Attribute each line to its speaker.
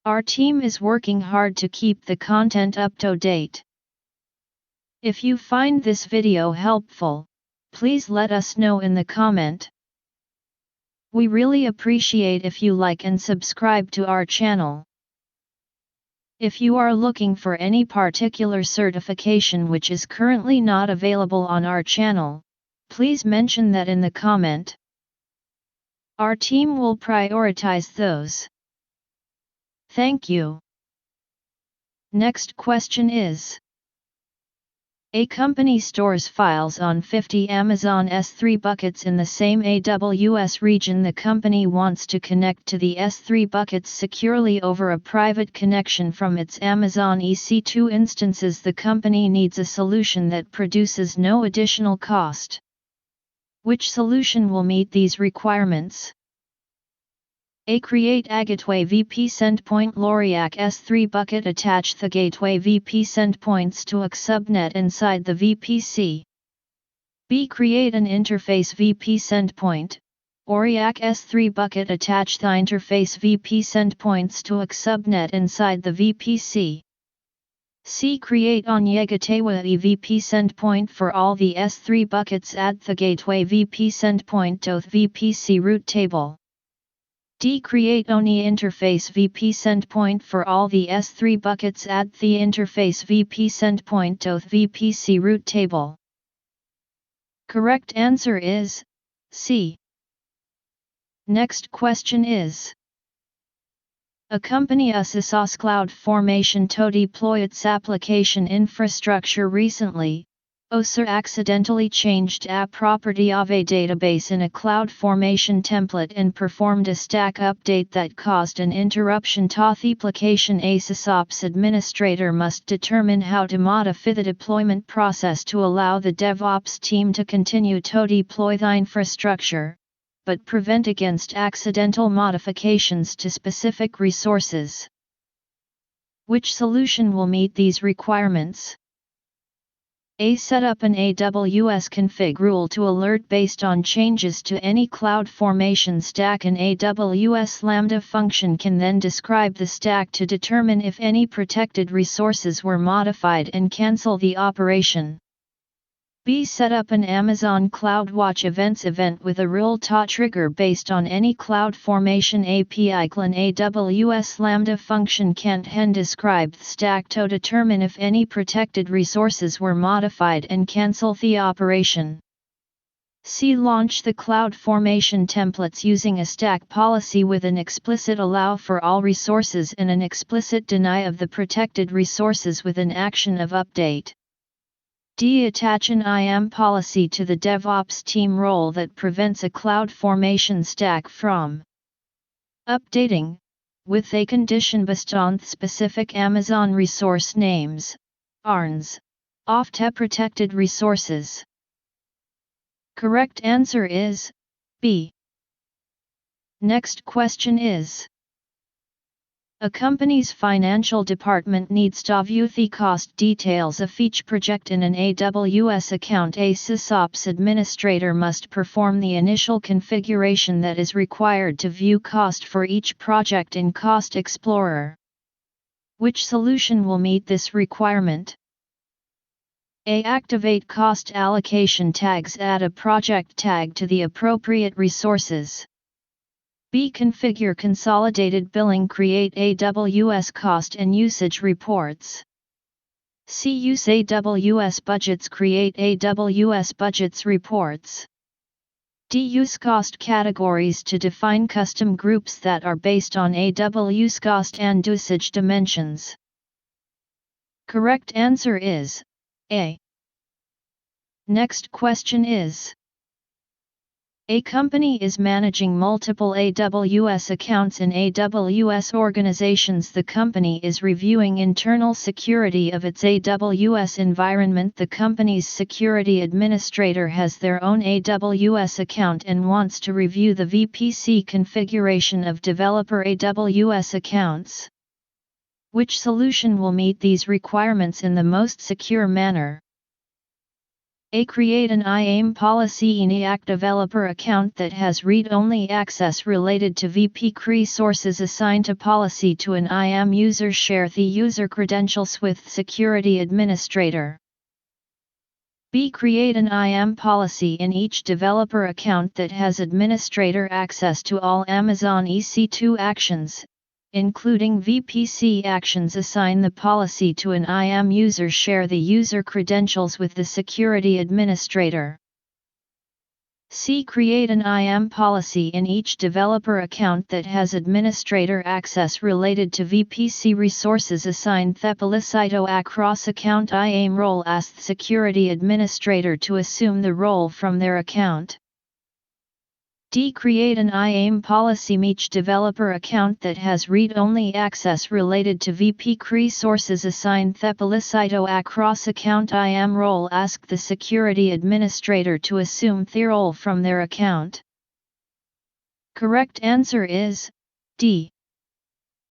Speaker 1: Our team is working hard to keep the content up to date. If you find this video helpful, please let us know in the comment. We really appreciate if you like and subscribe to our channel. If you are looking for any particular certification which is currently not available on our channel, please mention that in the comment. Our team will prioritize those. Thank you. Next question is: a company stores files on 50 Amazon S3 buckets in the same AWS region. The company wants to connect to the S3 buckets securely over a private connection from its Amazon EC2 instances. The company needs a solution that produces no additional cost. Which solution will meet these requirements? A. Create a gateway VP endpoint LoRack S3 bucket. Attach the gateway VP endpoints to a subnet inside the VPC. B. Create an interface VP endpoint LoRack S3 bucket. Attach the interface VP endpoints to a subnet inside the VPC. C. Create a gateway VP endpoint for all the S3 buckets. Add the gateway VP endpoint to the VPC route table. D. Create only interface VP endpoint for all the S3 buckets. Add the interface VP endpoint to the VPC route table. Correct answer is C. Next question is: a company uses SysOps CloudFormation to deploy its application infrastructure. Recently, OSA accidentally changed a property of a database in a CloudFormation template and performed a stack update that caused an interruption to the application. A SysOps administrator must determine how to modify the deployment process to allow the DevOps team to continue to deploy the infrastructure, but prevent against accidental modifications to specific resources. Which solution will meet these requirements? A. Set up an AWS config rule to alert based on changes to any CloudFormation stack. An AWS Lambda function can then describe the stack to determine if any protected resources were modified and cancel the operation. B. Set up an Amazon CloudWatch events event with a rule to trigger based on any CloudFormation API. An AWS Lambda function can describe the stack to determine if any protected resources were modified and cancel the operation. C. Launch the CloudFormation templates using a stack policy with an explicit allow for all resources and an explicit deny of the protected resources with an action of update. D. Attach an IAM policy to the DevOps team role that prevents a CloudFormation stack from updating, with a condition based on specific Amazon resource names, ARNs, of the protected resources. Correct answer is B. Next question is: a company's financial department needs to view the cost details of each project in an AWS account. A SysOps administrator must perform the initial configuration that is required to view cost for each project in Cost Explorer. Which solution will meet this requirement? A. Activate cost allocation tags. Add a project tag to the appropriate resources. B. Configure consolidated billing. Create AWS cost and usage reports. C. Use AWS budgets. Create AWS budgets reports. D. Use cost categories to define custom groups that are based on AWS cost and usage dimensions. Correct answer is A. Next question is: a company is managing multiple AWS accounts in AWS organizations. The company is reviewing internal security of its AWS environment. The company's security administrator has their own AWS account and wants to review the VPC configuration of developer AWS accounts. Which solution will meet these requirements in the most secure manner? A. Create an IAM policy in EAC developer account that has read-only access related to VP resources assigned to policy to an IAM user. Share the user credentials with security administrator. B. Create an IAM policy in each developer account that has administrator access to all Amazon EC2 actions, including VPC actions. Assign the policy to an IAM user. Share the user credentials with the security administrator. C. Create an IAM policy in each developer account that has administrator access related to VPC resources. Assign the policy to a cross-account IAM role. Ask the security administrator to assume the role from their account. D. Create an IAM policy in each developer account that has read-only access related to VP resources. Assign the policy to a cross-account IAM role. Ask the security administrator to assume the role from their account. Correct answer is D.